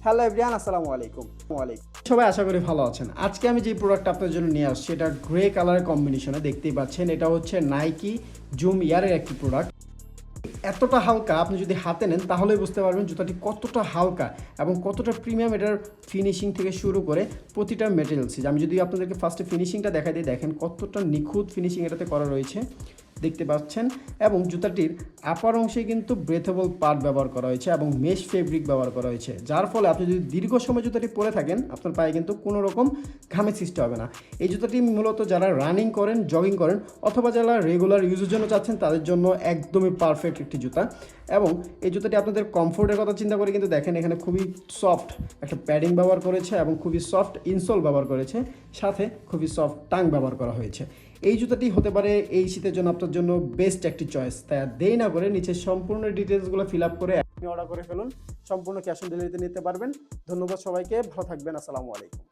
Hello everyone, আসসালামু আলাইকুম। সবাই আশা করি ভালো আছেন। আজকে আমি যে প্রোডাক্ট আপনার জন্য নিয়ে আসছি এটা গ্রে কালারের কম্বিনেশনে, দেখতেই পাচ্ছেন। এটা হচ্ছে নাইকি জুম ইয়ারের একটি প্রোডাক্ট। এতটা হালকা, আপনি যদি হাতে নেন তাহলেই বুঝতে পারবেন জুতাটি কতটা হালকা এবং কতটা প্রিমিয়াম। এটার ফিনিশিং থেকে শুরু করে প্রতিটা মেটেরিয়ালস, আমি যদি আপনাদেরকে ফার্স্টে ফিনিশিংটা দেখাই দিই, দেখেন কতটা নিখুঁত ফিনিশিং এটাতে করা রয়েছে, দেখতে পাচ্ছেন। এবং জুতাটির আপার অংশে কিন্তু ব্রেথেবল পার্ট ব্যবহার করা হয়েছে এবং মেশ ফেব্রিক ব্যবহার করা হয়েছে, যার ফলে আপনি যদি দীর্ঘ সময় জুতাটি পরে থাকেন আপনার পায়ে কিন্তু কোনো রকম ঘামের সৃষ্টি হবে না। এই জুতাটি মূলত যারা রানিং করেন, জগিং করেন অথবা যারা রেগুলার ইউজের জন্য চাচ্ছেন তাদের জন্য একদমই পারফেক্ট একটি জুতা। এবং এই জুতাটি আপনাদের কমফোর্টের কথা চিন্তা করে কিন্তু দেখেন এখানে খুবই সফট একটা প্যাডিং ব্যবহার করেছে এবং খুবই সফট ইনসোল ব্যবহার করেছে, সাথে খুবই সফট টাং ব্যবহার করা হয়েছে। এই জুতাটি হতে পারে এই শীতের জন্য আপনার জন্য বেস্ট একটি চয়েস। তাই আর দেরি না করে নিচে সম্পূর্ণ ডিটেলসগুলো ফিল আপ করে আপনি অর্ডার করে ফেলুন। সম্পূর্ণ ক্যাশ অন ডেলিভারিতে নিতে পারবেন। ধন্যবাদ সবাইকে, ভালো থাকবেন। আসসালামু আলাইকুম।